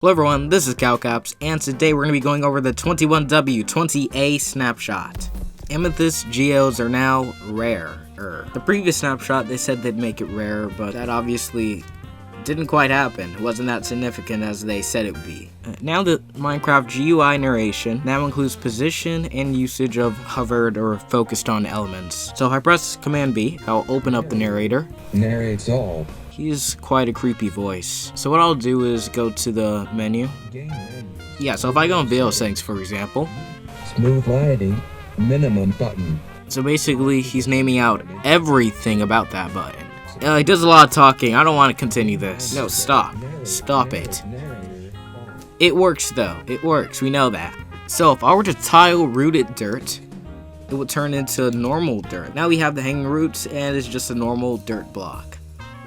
Hello everyone, this is CowCapz, and today we're going to be going over the 21W20A snapshot. Amethyst geodes are now rare. The previous snapshot, they said they'd make it rare, but that obviously didn't quite happen. It wasn't that significant as they said it would be. Now the Minecraft GUI narration now includes position and usage of hovered or focused on elements. So if I press Command B, I'll open up the narrator. Narrates all. He's quite a creepy voice. So what I'll do is go to the menu. Yeah, so if I go in video settings, for example. Smooth lighting, minimum button. So basically, he's naming out everything about that button. He does a lot of talking. I don't want to continue this. No, stop. Stop it. It works though. It works. We know that. So if I were to tile rooted dirt, it would turn into normal dirt. Now we have the hanging roots, and it's just a normal dirt block.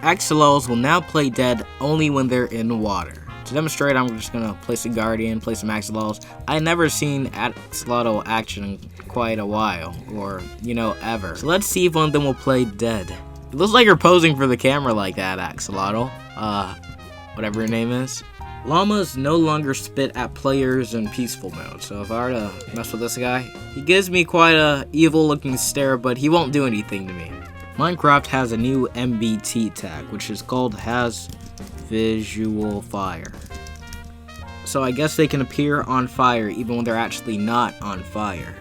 Axolotls will now play dead only when they're in water. To demonstrate, I'm just gonna place a guardian, place some axolotls. I've never seen axolotl action in quite a while, or, ever. So let's see if one of them will play dead. It looks like you're posing for the camera like that, axolotl. Whatever your name is. Llamas no longer spit at players in peaceful mode, so if I were to mess with this guy, he gives me quite a evil looking stare, but he won't do anything to me. Minecraft has a new NBT tag, which is called HasVisualFire. So I guess they can appear on fire even when they're actually not on fire.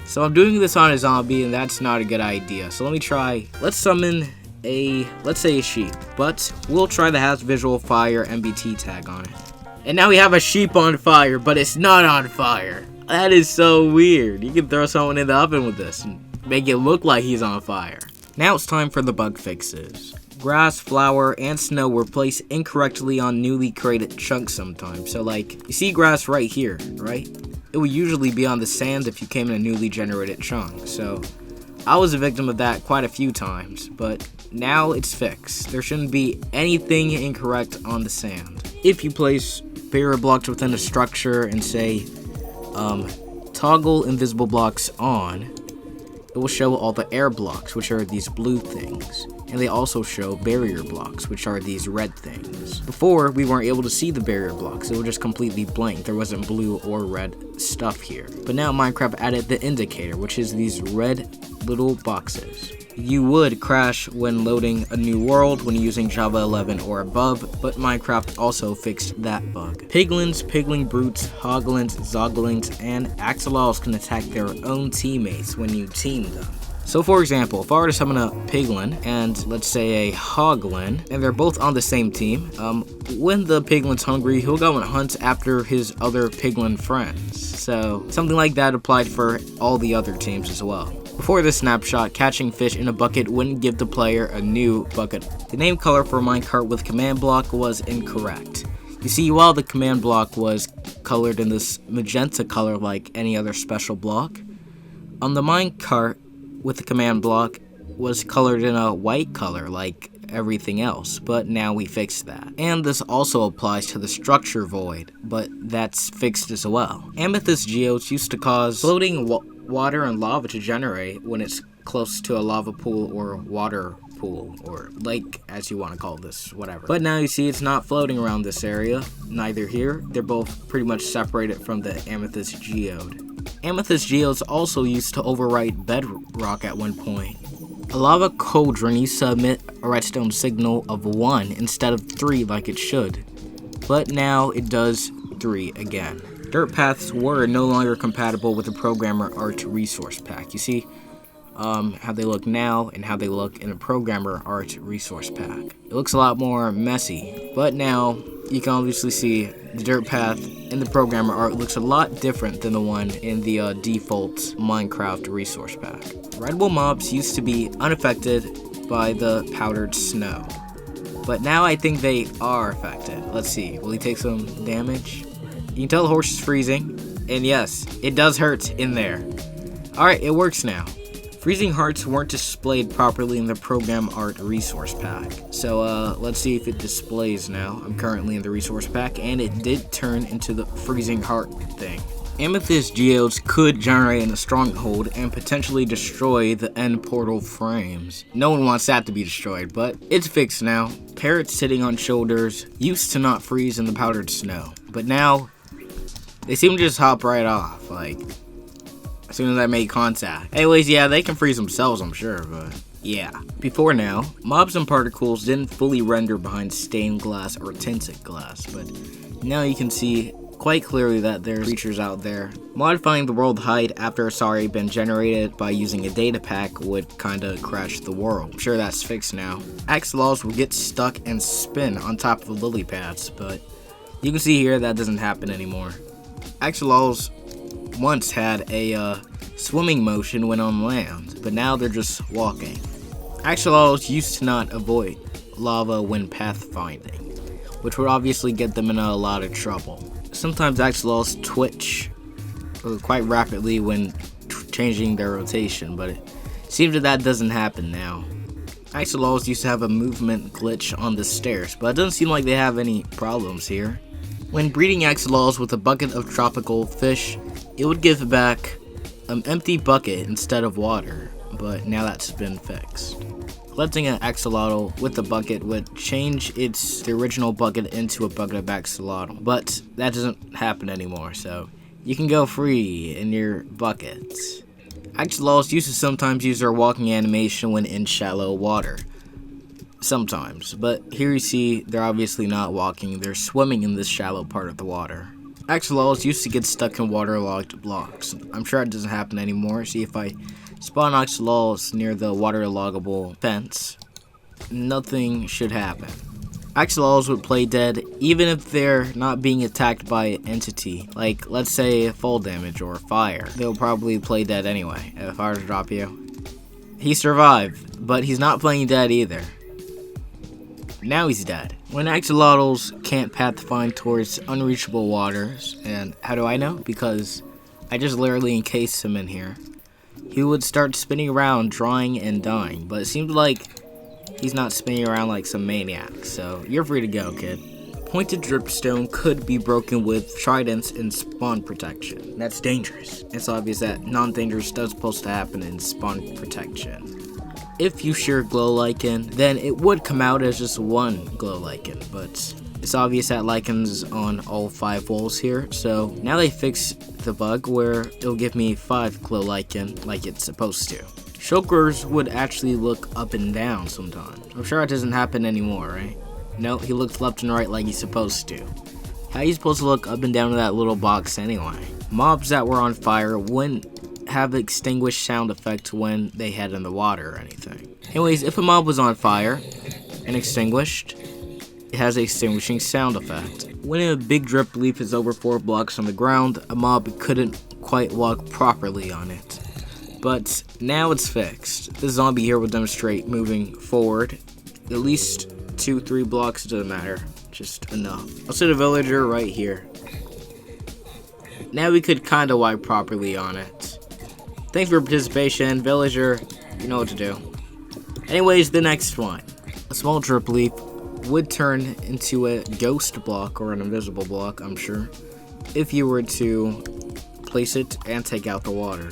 So I'm doing this on a zombie, and that's not a good idea. So let me try. Let's summon let's say a sheep, but we'll try the HasVisualFire NBT tag on it. And now we have a sheep on fire, but it's not on fire. That is so weird. You can throw someone in the oven with this and make it look like he's on fire. Now it's time for the bug fixes. Grass, flower, and snow were placed incorrectly on newly created chunks sometimes. So you see grass right here, right? It would usually be on the sand if you came in a newly generated chunk. So I was a victim of that quite a few times, but now it's fixed. There shouldn't be anything incorrect on the sand. If you place barrier blocks within a structure and say, toggle invisible blocks on, it will show all the air blocks, which are these blue things. And they also show barrier blocks, which are these red things. Before, we weren't able to see the barrier blocks. It was just completely blank. There wasn't blue or red stuff here. But now Minecraft added the indicator, which is these red little boxes. You would crash when loading a new world when using Java 11 or above, but Minecraft also fixed that bug. Piglins, pigling brutes, hoglins, zoglins, and axolotls can attack their own teammates when you team them. So for example, if I were to summon a piglin and let's say a hoglin, and they're both on the same team, when the piglin's hungry, he'll go and hunt after his other piglin friends. So something like that applied for all the other teams as well. Before this snapshot, catching fish in a bucket wouldn't give the player a new bucket. The name color for minecart with command block was incorrect. You see, while the command block was colored in this magenta color like any other special block, on the minecart with the command block was colored in a white color like everything else, but now we fixed that. And this also applies to the structure void, but that's fixed as well. Amethyst geodes used to cause floating water and lava to generate when it's close to a lava pool or water pool or lake, as you want to call this, whatever. But now you see it's not floating around this area, neither here. They're both pretty much separated from the amethyst geode. Amethyst geodes also used to overwrite bedrock at one point. A lava cauldron used to emit a redstone signal of 1 instead of 3 like it should, but now it does 3 again. Dirt paths were no longer compatible with the Programmer Art Resource Pack. You see how they look now and how they look in a Programmer Art Resource Pack. It looks a lot more messy, but now you can obviously see the dirt path in the Programmer Art looks a lot different than the one in the default Minecraft Resource Pack. Redwood mobs used to be unaffected by the powdered snow, but now I think they are affected. Let's see, will he take some damage? You can tell the horse is freezing, and yes, it does hurt in there. Alright, it works now. Freezing hearts weren't displayed properly in the Program Art Resource Pack. So let's see if it displays now. I'm currently in the Resource Pack, and it did turn into the freezing heart thing. Amethyst geodes could generate in a stronghold and potentially destroy the end portal frames. No one wants that to be destroyed, but it's fixed now. Parrots sitting on shoulders used to not freeze in the powdered snow, but now they seem to just hop right off, like, as soon as I make contact. Anyways, yeah, they can freeze themselves, I'm sure, but yeah. Before now, mobs and particles didn't fully render behind stained glass or tinted glass, but now you can see quite clearly that there's creatures out there. Modifying the world height after it's already been generated by using a data pack would kinda crash the world. I'm sure that's fixed now. Axolotls will get stuck and spin on top of the lily pads, but you can see here that doesn't happen anymore. Axolotls once had a swimming motion when on land, but now they're just walking. Axolotls used to not avoid lava when pathfinding, which would obviously get them in a lot of trouble. Sometimes axolotls twitch quite rapidly when changing their rotation, but it seems that doesn't happen now. Axolotls used to have a movement glitch on the stairs, but it doesn't seem like they have any problems here. When breeding axolotls with a bucket of tropical fish, it would give back an empty bucket instead of water, but now that's been fixed. Collecting an axolotl with a bucket would change the original bucket into a bucket of axolotl, but that doesn't happen anymore, so you can go free in your buckets. Axolotls used to sometimes use their walking animation when in shallow water. Sometimes, but here you see they're obviously not walking, they're swimming in this shallow part of the water. Axolotls used to get stuck in waterlogged blocks. I'm sure it doesn't happen anymore. See, if I spawn axolotls near the waterloggable fence, nothing should happen. Axolotls would play dead even if they're not being attacked by an entity, like let's say fall damage or fire. They'll probably play dead anyway. If I were to drop you, he survived, but he's not playing dead either. Now he's dead. When axolotls can't pathfind towards unreachable waters, and how do I know? Because I just literally encased him in here. He would start spinning around, drawing and dying, but it seems like he's not spinning around like some maniac, so you're free to go, kid. Pointed dripstone could be broken with tridents and spawn protection. That's dangerous. It's obvious that non-dangerous stuff's supposed to happen in spawn protection. If you shear glow lichen, then it would come out as just one glow lichen, but it's obvious that lichens on all 5 walls here, so now they fixed the bug where it'll give me 5 glow lichen like it's supposed to. Shulkers would actually look up and down sometimes. I'm sure it doesn't happen anymore, right? No, he looks left and right like he's supposed to. How are you supposed to look up and down to that little box anyway? Mobs that were on fire wouldn't have extinguished sound effect when they head in the water or anything. Anyways, if a mob was on fire and extinguished, it has an extinguishing sound effect. When a big drip leaf is over 4 blocks on the ground, a mob couldn't quite walk properly on it. But now it's fixed. The zombie here will demonstrate moving forward. At least 2-3 blocks, doesn't matter. Just enough. I'll set a villager right here. Now we could kinda walk properly on it. Thanks for your participation, villager. You know what to do. Anyways, the next one. A small drip leaf would turn into a ghost block or an invisible block, I'm sure, if you were to place it and take out the water.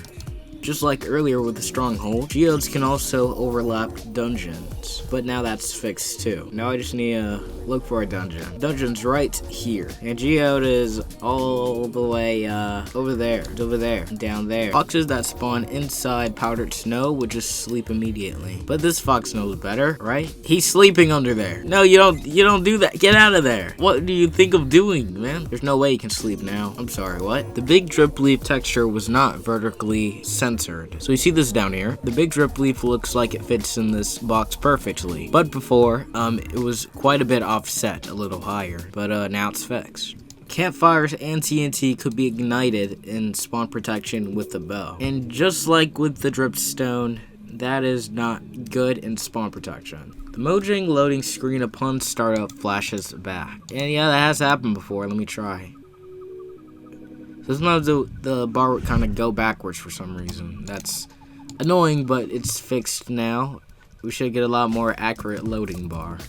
Just like earlier with the stronghold, geodes can also overlap dungeons, but now that's fixed too. Now I just need to look for a dungeon. Dungeon's right here, and geode is all the way over there, down there. Foxes that spawn inside powdered snow would just sleep immediately. But this fox knows better, right? He's sleeping under there. No, you don't do that. Get out of there. What do you think of doing, man? There's no way you can sleep now. I'm sorry, what? The big drip leaf texture was not vertically censored. So you see this down here. The big drip leaf looks like it fits in this box perfectly. But before, it was quite a bit offset, a little higher. But now it's fixed. Campfires and TNT could be ignited in spawn protection with the bow. And just like with the dripstone, that is not good in spawn protection. The Mojang loading screen upon startup flashes back. And yeah, that has happened before. Let me try. Sometimes the bar would kind of go backwards for some reason. That's annoying, but it's fixed now. We should get a lot more accurate loading bar.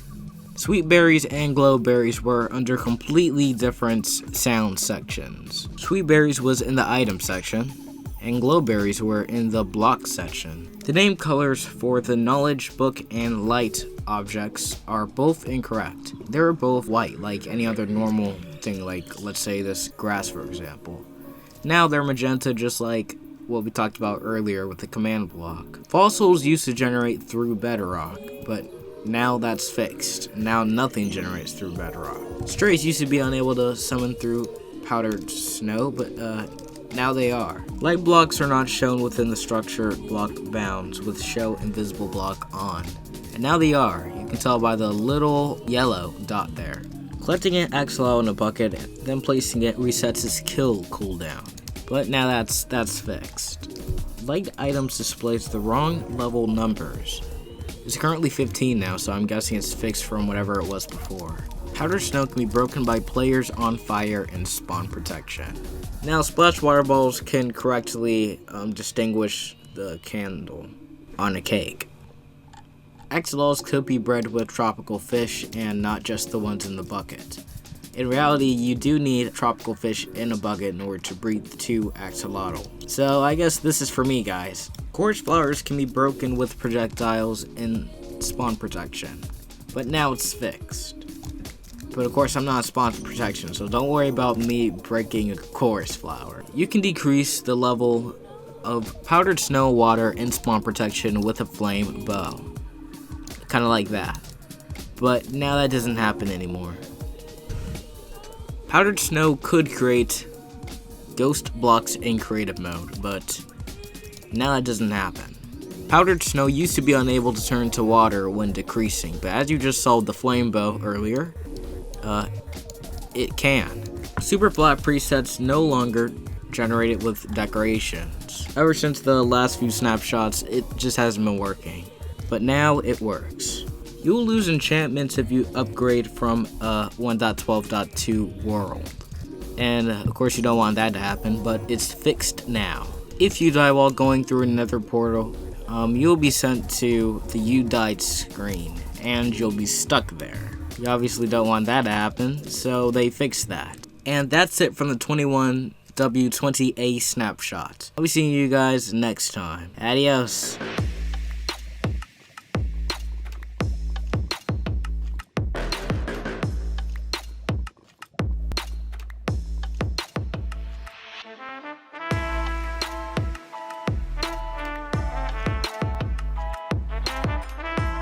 Sweet berries and glow berries were under completely different sound sections. Sweet berries was in the item section, and glow berries were in the block section. The name colors for the knowledge, book, and light objects are both incorrect. They're both white, like any other normal thing, like let's say this grass, for example. Now they're magenta, just like what we talked about earlier with the command block. Fossils used to generate through bedrock, but now that's fixed. Now nothing generates through bedrock. Strays used to be unable to summon through powdered snow, but now they are. Light blocks are not shown within the structure block bounds with show invisible block on. And now they are. You can tell by the little yellow dot there. Collecting an axolotl in a bucket, then placing it resets its kill cooldown. But now that's fixed. Light items displays the wrong level numbers. It's currently 15 now, so I'm guessing it's fixed from whatever it was before. Powdered snow can be broken by players on fire and spawn protection. Now, splash water balls can correctly distinguish the candle on a cake. Axolotls could be bred with tropical fish and not just the ones in the bucket. In reality, you do need tropical fish in a bucket in order to breed the two axolotl. So I guess this is for me, guys. Chorus flowers can be broken with projectiles in spawn protection, but now it's fixed. But of course, I'm not spawn protection, so don't worry about me breaking a chorus flower. You can decrease the level of powdered snow water in spawn protection with a flame bow. Kind of like that. But now that doesn't happen anymore. Powdered snow could create ghost blocks in creative mode, but now that doesn't happen. Powdered snow used to be unable to turn to water when decreasing, but as you just saw with the flame bow earlier, it can. Super flat presets no longer generated with decorations. Ever since the last few snapshots, it just hasn't been working, but now it works. You'll lose enchantments if you upgrade from 1.12.2 world. And of course you don't want that to happen, but it's fixed now. If you die while going through another portal, you'll be sent to the "You Died" screen, and you'll be stuck there. You obviously don't want that to happen, so they fixed that. And that's it from the 21W20A snapshot. I'll be seeing you guys next time. Adios.